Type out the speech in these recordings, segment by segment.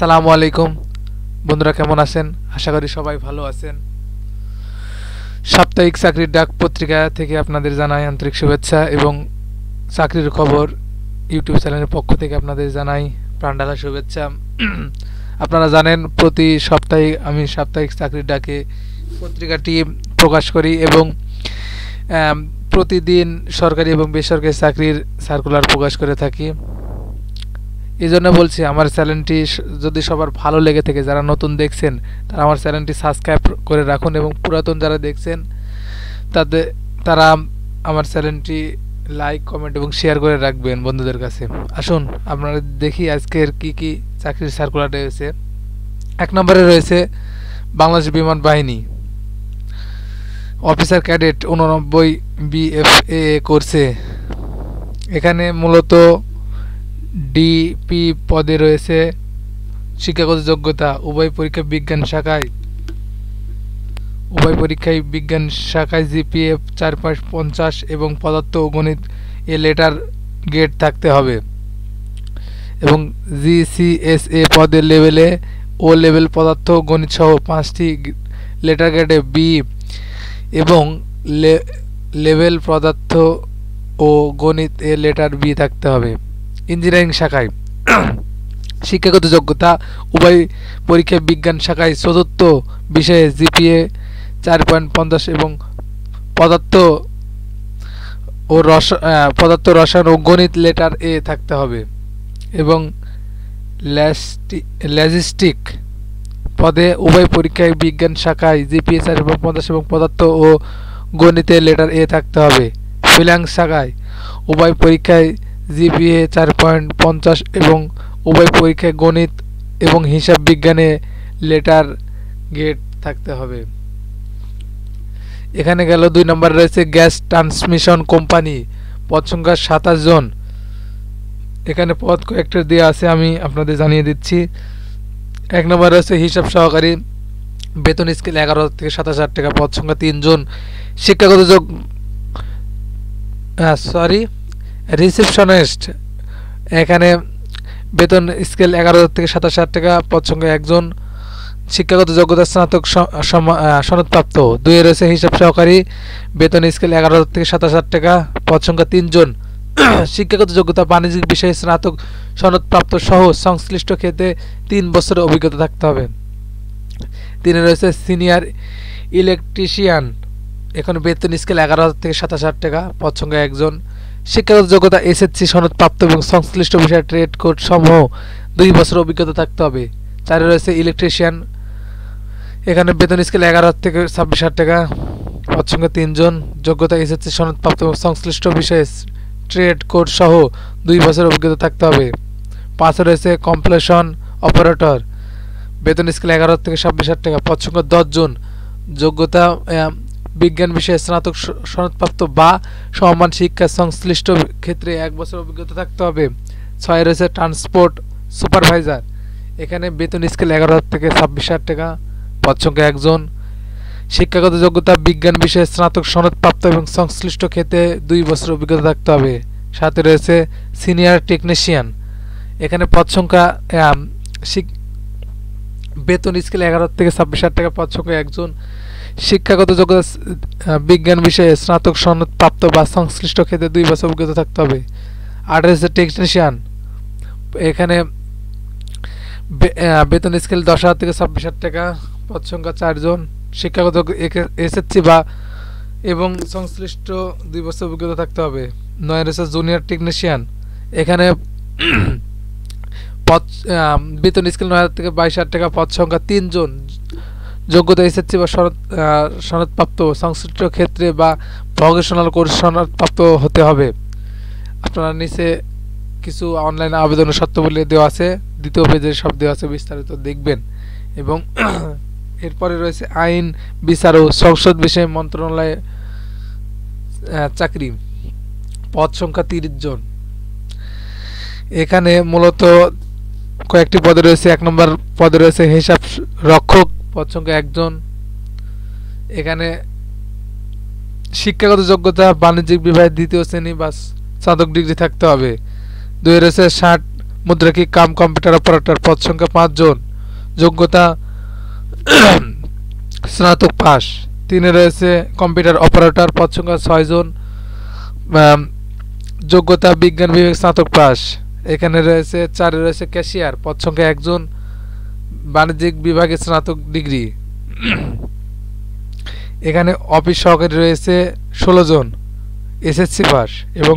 আসসালামু আলাইকুম বন্ধুরা, কেমন আছেন? আশা করি সবাই ভালো আছেন। সাপ্তাহিক চাকরির ডাক পত্রিকা থেকে আপনাদের জানাই আন্তরিক শুভেচ্ছা এবং চাকরির খবর ইউটিউব চ্যানেলের পক্ষ থেকে আপনাদের জানাই প্রাণঢালা শুভেচ্ছা। আপনারা জানেন প্রতি সপ্তাহে আমি সাপ্তাহিক চাকরির ডাকে পত্রিকাটি প্রকাশ করি এবং প্রতিদিন সরকারি এবং বেসরকারি চাকরির সার্কুলার প্রকাশ করে থাকি। এই জন্য বলছি, আমার চ্যানেলটি যদি সবার ভালো লেগে থাকে, যারা নতুন দেখছেন তারা আমার চ্যানেলটি সাবস্ক্রাইব করে রাখুন এবং পুরাতন যারা দেখছেন তারা আমার চ্যানেলটি লাইক, কমেন্ট এবং শেয়ার করে রাখবেন বন্ধুদের কাছে। আসুন আপনারা দেখি আজকের কি কি চাকরির সার্কুলার রয়েছে। 1 নম্বরে রয়েছে বাংলাদেশ বিমান বাহিনী অফিসার ক্যাডেট 89 BFA করছে। এখানে মূলত ডিপি পদে রয়েছে শিক্ষাগত যোগ্যতা উভয় পরীক্ষায় বিজ্ঞান শাখায় জিপিএ 4.50 এবং পদার্থ ও গণিত লেটার গ্রেড থাকতে হবে এবং জিসিএসএ পদে লেভেলে ও লেভেল পদার্থ ও গণিত সহ 5টি লেটার গ্রেডে বি এবং লেভেল পদার্থ ও গণিত লেটার বি থাকতে হবে। ইঞ্জিনিয়ারিং শাখায় শিক্ষাগত যোগ্যতা উভয় পরীক্ষায় বিজ্ঞান শাখায় চতুর্থ বিষয়ে জিপিএ 4.50 এবং পদার্থ রসায়ন ও গণিত লেটার এ থাকতে হবে এবং লজিস্টিক পদে উভয় পরীক্ষায় বিজ্ঞান শাখায় জিপিএ 4.50 এবং পদার্থ ও গণিতে লেটার এ থাকতে হবে। ফিনান্স শাখায় উভয় পরীক্ষায় জিপিএ 4.50 এবং উভয় পরীক্ষায় গণিত এবং হিসাব বিজ্ঞানে লেটার গ্রেড থাকতে হবে। এখানে গেল 2 নম্বরে রয়েছে গ্যাস ট্রান্সমিশন কোম্পানি, পদ সংখ্যা 27 জন। এখানে পদ কয়েকটা দেওয়া আছে, আমি আপনাদের জানিয়ে দিচ্ছি। 1 নম্বরে রয়েছে হিসাব সহকারী, বেতন স্কেল 11,000 থেকে 27,000 টাকা, পদ সংখ্যা 3 জন। শিক্ষাগত রিসেপশনিস্ট, এখানে বেতন স্কেল 11,000 থেকে 27,000 টাকা, পদ সংখ্যা 1 জন। শিক্ষাগত যোগ্যতা স্নাতক সনদপ্রাপ্ত। 2 রয়েছে হিসাব সহকারী, বেতন স্কেল 11,000 থেকে 27,000 টাকা, পদ সংখ্যা 3 জন। শিক্ষাগত যোগ্যতা বাণিজ্যিক বিষয়ে স্নাতক সনদপ্রাপ্ত সহ সংশ্লিষ্ট ক্ষেত্রে 3 বছরের অভিজ্ঞতা থাকতে হবে। 3 রয়েছে সিনিয়র ইলেকট্রিশিয়ান, এখন বেতন স্কেল 11,000 থেকে 27,000 টাকা, পদ সংখ্যা 1 জন। শিক্ষাগত যোগ্যতা এসএসসি সনদপ্রাপ্ত এবং সংশ্লিষ্ট বিষয়ে ট্রেড কোড সমূহ 2 বছরের অভিজ্ঞতা থাকতে হবে। 4 রয়েছে ইলেকট্রিশিয়ান, এখানে বেতন স্কেল 11,000 থেকে 26,000 টাকা, পদ সংখ্যা 3 জন। যোগ্যতা এসএসসি সনদপ্রাপ্ত এবং সংশ্লিষ্ট বিষয়ে ট্রেড কোড সহ 2 বছরের অভিজ্ঞতা থাকতে হবে। 5 রয়েছে কম্প্রেশন অপারেটর, বেতন স্কেল 11,000 থেকে 26,000 টাকা, পদ সংখ্যা 10 জন। যোগ্যতা বিজ্ঞান বিষয়ে স্নাতক সনদপ্রাপ্ত বা সমমান শিক্ষা সংশ্লিষ্ট ক্ষেত্রে 1 বছর অভিজ্ঞতা থাকতে হবে। 6 রয়েছে ট্রান্সপোর্ট সুপারভাইজার, এখানে বেতন স্কেল 11,000 থেকে 26,000 টাকা, পদ সংখ্যা 1 জন। শিক্ষাগত যোগ্যতা বিজ্ঞান বিষয়ে স্নাতক সনদপ্রাপ্ত এবং সংশ্লিষ্ট ক্ষেত্রে 2 বছর অভিজ্ঞতা থাকতে হবে। 7 রয়েছে সিনিয়র টেকনিশিয়ান, এখানে পদ সংখ্যা বেতন স্কেল 11,000 থেকে 26,000 টাকা, পদ সংখ্যা 1 জন। শিক্ষাগত যোগ্যতা বিজ্ঞান বিষয়ে স্নাতক সনদপ্রাপ্ত বা সংশ্লিষ্ট ক্ষেত্রে 2 বছর অভিজ্ঞতা থাকতে হবে। 8 রয়েছে টেকনিশিয়ান, এখানে বেতন স্কেল 10,000 থেকে 26,000 টাকা, পদ সংখ্যা 4 জন। শিক্ষাগত এসএসসি বা এবং সংশ্লিষ্ট 2 বছর অভিজ্ঞতা থাকতে হবে। 9 রয়েছে জুনিয়র টেকনিশিয়ান, এখানে বেতন স্কেল 9,000 থেকে 22,000 টাকা, পদ সংখ্যা 3 জন। যোগ্যতা এসএসসি বা সনদপ্রাপ্ত সংশ্লিষ্ট ক্ষেত্রে বা ভোকেশনাল কোর্স সনদপ্রাপ্ত হতে হবে। আপনারা নিচে কিছু অনলাইন আবেদনের শর্তাবলী দেওয়া আছে, 2য় পেজে সব দেওয়া আছে, বিস্তারিত দেখবেন। এবং এরপরে রয়েছে আইন বিচার ও সংসদ বিষয় মন্ত্রণালয়ে চাকরি, পদ সংখ্যা 30 জন। এখানে মূলত কয়েকটি পদে রয়েছে। 1 নম্বর পদে রয়েছে হিসাব রক্ষক, পদ সংখ্যা 1 জন। এখানে শিক্ষাগত যোগ্যতা বাণিজ্যিক বিভাগে 2য় শ্রেণী বা স্নাতক ডিগ্রি থাকতে হবে। 2 রয়েছে মুদ্রাক্ষিক কাম কম্পিউটার অপারেটর পদ সংখ্যা 5 জন, যোগ্যতা স্নাতক পাস। 3 রয়েছে কম্পিউটার অপারেটর পদ সংখ্যা 6 জন, যোগ্যতা বিজ্ঞান বিভাগ স্নাতক পাস। এখানে রয়েছে 4 রয়েছে ক্যাশিয়ার পদ সংখ্যা 1 জন, বাণিজ্যিক বিভাগে স্নাতক ডিগ্রি। এখানে অফিস সহকারী রয়েছে 16 জন, এসএসসি পাস, এবং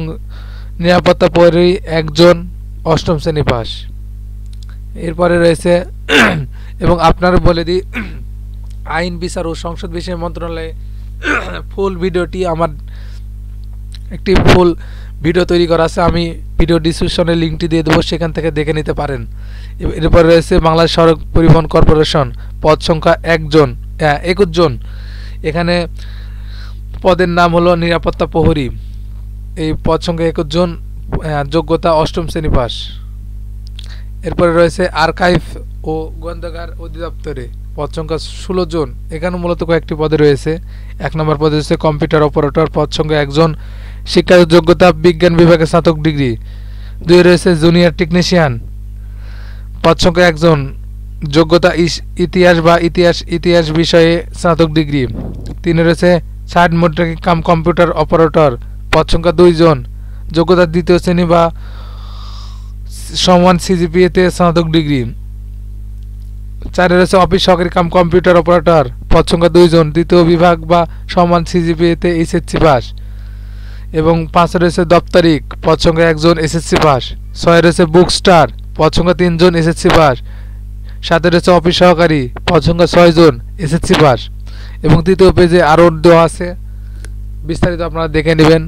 নিরাপত্তা প্রহরী 1 জন, 8ম শ্রেণী পাস। এরপরে রয়েছে এবং আপনারা বলে দিই, আইন বিচার ও সংসদ বিষয় মন্ত্রণালয়ে ফুল ভিডিওটি আমার একটি ফুল ভিডিও তৈরি করা আছে, আমি ভিডিও ডিসক্রিপশনে লিঙ্কটি দিয়ে দেবো, সেখান থেকে দেখে নিতে পারেন। এরপর রয়েছে বাংলাদেশ সড়ক পরিবহন কর্পোরেশন পদ সংখ্যা 21 জন। এখানে পদের নাম হলো নিরাপত্তা প্রহরী। এই পদ সংখ্যা 21 জন, যোগ্যতা 8ম শ্রেণী পাস। এরপরে রয়েছে আর্কাইভ ও গ্রন্থাগার অধিদপ্তরে পদ সংখ্যা 16 জন। এখানে মূলত কয়েকটি পদে রয়েছে। 1 নম্বর পদে রয়েছে কম্পিউটার অপারেটর পদ সংখ্যা 1 জন, শিক্ষাগত যোগ্যতা বিজ্ঞান বিভাগে স্নাতক ডিগ্রি। 2 রয়েছে জুনিয়র টেকনিশিয়ান পদ সংখ্যা 1 জন, যোগ্যতা ইতিহাস বা ইতিহাস বিষয়ে স্নাতক ডিগ্রি। 3 রয়েছে সাইড মুদ্রাক্ষিক কাম কম্পিউটার অপারেটর পদ সংখ্যা 2 জন, যোগ্যতা 2য় শ্রেণী বা সমান সিজিপিএতে স্নাতক ডিগ্রি। 4 রয়েছে অফিস সহকারী কাম কম্পিউটার অপারেটর পদ সংখ্যা 2 জন, 2য় বিভাগ বা সমান সিজিপিএতে এসএসসি পাস। এবং 5 রয়েছে দপ্তরিক পদ সংখ্যা 1 জন, এসএসসি পাস। 6 রয়েছে বুক স্টার পদ সংখ্যা 3 জন, এসএসসি পাস। 7 রয়েছে অফিস সহকারী পদ সংখ্যা 6 জন, এসএসসি পাস। এবং 3য় পেজে আরও দেওয়া আছে, বিস্তারিত আপনারা দেখে নেবেন।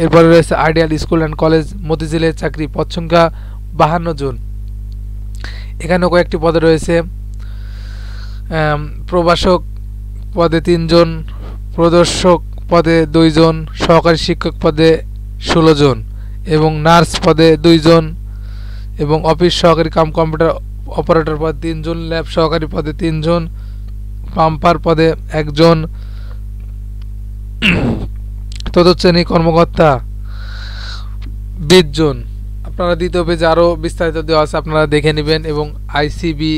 এরপরে রয়েছে আইডিয়াল স্কুল অ্যান্ড কলেজ মতিঝিলের চাকরি পদ সংখ্যা 52 জন। এখানেও কয়েকটি পদে রয়েছে। প্রভাষক পদে 3 জন, প্রদর্শক পদে 2 জন, সহকারী শিক্ষক পদে 16 জন, এবং নার্স পদে 2 জন, এবং অফিস সহকারী কাম কম্পিউটার অপারেটর পদে 3 জন, ল্যাব সহকারী পদে 3 জন, পাম্পার পদে 1 জন, তদশ্রেণী কর্মকর্তা 20 জন। আপনারা 2য় পেজে আরও বিস্তারিত দেওয়া আছে, আপনারা দেখে নেবেন। এবং আইসিবি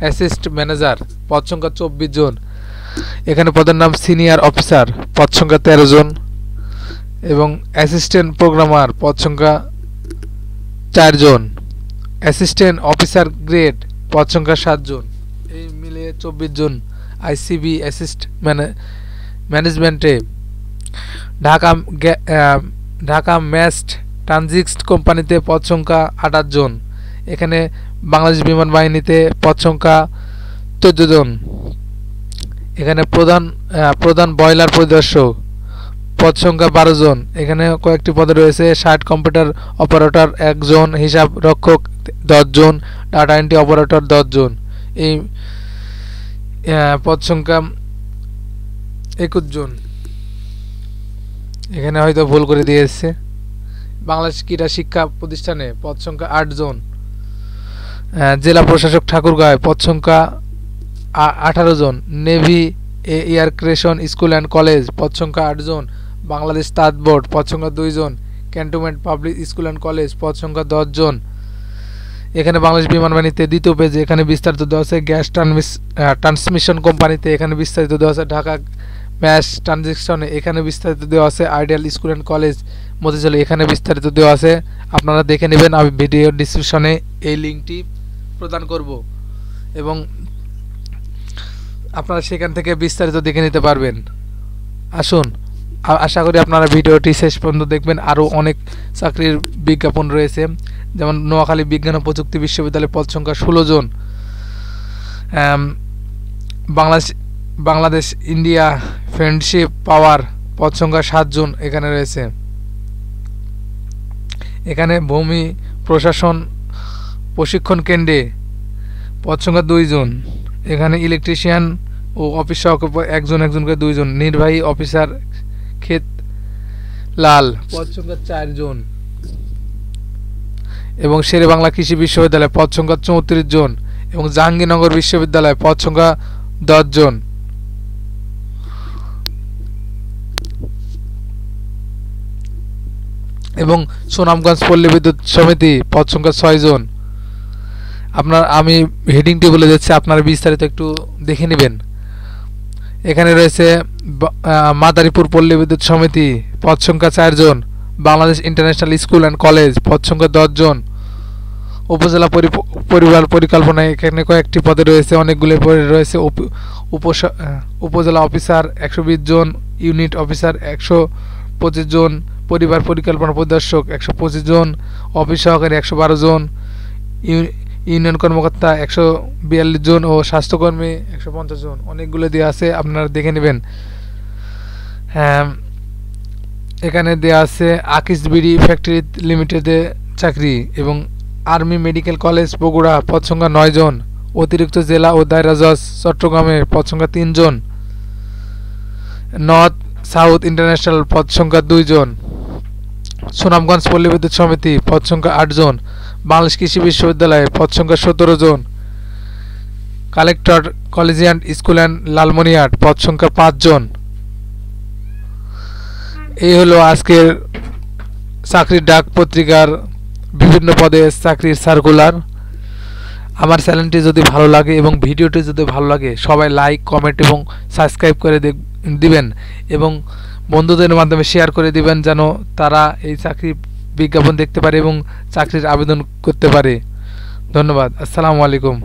অ্যাসিস্ট ম্যানেজার পদ সংখ্যা 24 জন। এখানে পদের নাম সিনিয়র অফিসার পদ সংখ্যা 13 জন, এবং অ্যাসিস্ট্যান্ট প্রোগ্রামার পদ সংখ্যা 4 জন, অ্যাসিস্ট্যান্ট অফিসার গ্রেড পদ সংখ্যা 7 জন। এই মিলে 24 জন আইসিবি অ্যাসিস্ট ম্যানেজমেন্টে। ঢাকা ম্যাস্ট ট্রানজিক্ট কোম্পানিতে পদ সংখ্যা 28 জন। এখানে বাংলাদেশ বিমান বাহিনীতে পদ সংখ্যা 14 জন। এখানে প্রধান বয়লার পরিদর্শক পদ সংখ্যা 12 জন। এখানে কয়েকটি পদে রয়েছে। 60 কম্পিউটার অপারেটর 1 জন, হিসাব রক্ষক 10 জন, ডাটা এন্ট্রি অপারেটর 10 জন। এই পদ সংখ্যা 21 জন। এখানে হয়তো ভুল করে দিয়ে এসেছে। বাংলাদেশ ক্রীড়া শিক্ষা প্রতিষ্ঠানে পদ সংখ্যা 8 জন। জেলা প্রশাসক ঠাকুরগাঁও পদ সংখ্যা 18 জন। নেভি এয়ার ক্রেশন স্কুল অ্যান্ড কলেজ পদ সংখ্যা 8 জন। বাংলাদেশ তাঁত বোর্ড পদ সংখ্যা 2 জন। Cantonment public school and college পদ সংখ্যা 10 জন। এখানে বাংলাদেশ বিমান বাহিনীতে 2য় পেজে এখানে বিস্তারিত দেওয়া আছে। গ্যাস ট্রান্সমিশন কোম্পানিতে এখানে বিস্তারিত দেওয়া আছে। ঢাকা ম্যাস ট্রানজিকশনে এখানে বিস্তারিত দেওয়া আছে। Ideal school and college Motijheel এখানে বিস্তারিত দেওয়া আছে, আপনারা দেখে নেবেন। আমি ভিডিও ডিসক্রিপশনে এই লিঙ্কটি প্রদান করব, এবং আপনারা সেখান থেকে বিস্তারিত দেখে নিতে পারবেন। আসুন, আশা করি আপনারা ভিডিওটি শেষ পর্যন্ত দেখবেন। আরও অনেক চাকরির বিজ্ঞাপন রয়েছে, যেমন নোয়াখালী বিজ্ঞান ও প্রযুক্তি বিশ্ববিদ্যালয় পদ সংখ্যা 16 জন। বাংলাদেশ ইন্ডিয়া ফ্রেন্ডশিপ পাওয়ার পদ সংখ্যা 7 জন এখানে রয়েছে। এখানে ভূমি প্রশাসন প্রশিক্ষণ কেন্দ্রে পদ সংখ্যা 2 জন। এখানে ইলেকট্রিশিয়ান ও অফিস সহকারী 1 জন করে 2 জন। নির্বাহী অফিসার ক্ষেত লাল পদ সংখ্যা 4 জন। এবং শেরে বাংলা কৃষি বিশ্ববিদ্যালয় পদ সংখ্যা 34 জন। এবং জাহাঙ্গীরনগর বিশ্ববিদ্যালয় পদ সংখ্যা 10 জন। এবং সুনামগঞ্জ পল্লী বিদ্যুৎ সমিতি পদ সংখ্যা 6 জন। আমি হেডিংটি বলে যাচ্ছি, আপনারা বিস্তারিত একটু দেখে নেবেন। এখানে রয়েছে মাদারীপুর পল্লী বিদ্যুৎ সমিতি পদ সংখ্যা 4 জন। Bangladesh international school and college পদ সংখ্যা 10 জন। উপজেলা পরিবার পরিকল্পনা এখানে কয়েকটি পদে রয়েছে, অনেকগুলো পদে রয়েছে। উপজেলা অফিসার 120 জন, ইউনিট অফিসার 125 জন, পরিবার পরিকল্পনা পরিদর্শক 125 জন, অফিস সহকারী 112 জন, ইউনিয়ন কর্মকর্তা 142 জন ও স্বাস্থ্যকর্মী 150 জন। অনেকগুলো দেওয়া আছে, আপনারা দেখে নেবেন। হ্যাঁ, এখানে দেওয়া আছে আকিস বিডি ফ্যাক্টরি লিমিটেডে চাকরি এবং আর্মি মেডিকেল কলেজ বগুড়া পদ সংখ্যা 9 জন। অতিরিক্ত জেলা ও দায়রা জজ চট্টগ্রামে পদ সংখ্যা 3 জন। নর্থ সাউথ ইন্টারন্যাশনাল পদ সংখ্যা 2 জন। সুনামগঞ্জ পল্লী বিদ্যুৎ সমিতি পদ সংখ্যা 8 জন। বাংলাদেশ কৃষি বিশ্ববিদ্যালয়ে পদ সংখ্যা 17 জন। কালেক্টর কলেজিয়েন্ট স্কুল অ্যান্ড লালমনিরহাট পদ সংখ্যা 5 জন। এই হলো আজকের চাকরির ডাক পত্রিকার বিভিন্ন পদে চাকরির সার্কুলার। আমার চ্যানেলটি যদি ভালো লাগে এবং ভিডিওটি যদি ভালো লাগে, সবাই লাইক, কমেন্ট এবং সাবস্ক্রাইব করে দিবেন এবং বন্ধুদের মাধ্যমে শেয়ার করে দিবেন, যেন তারা এই চাকরির বিজ্ঞাপন দেখতে পারে এবং চাকরির আবেদন করতে পারে। ধন্যবাদ। আসসালামু আলাইকুম।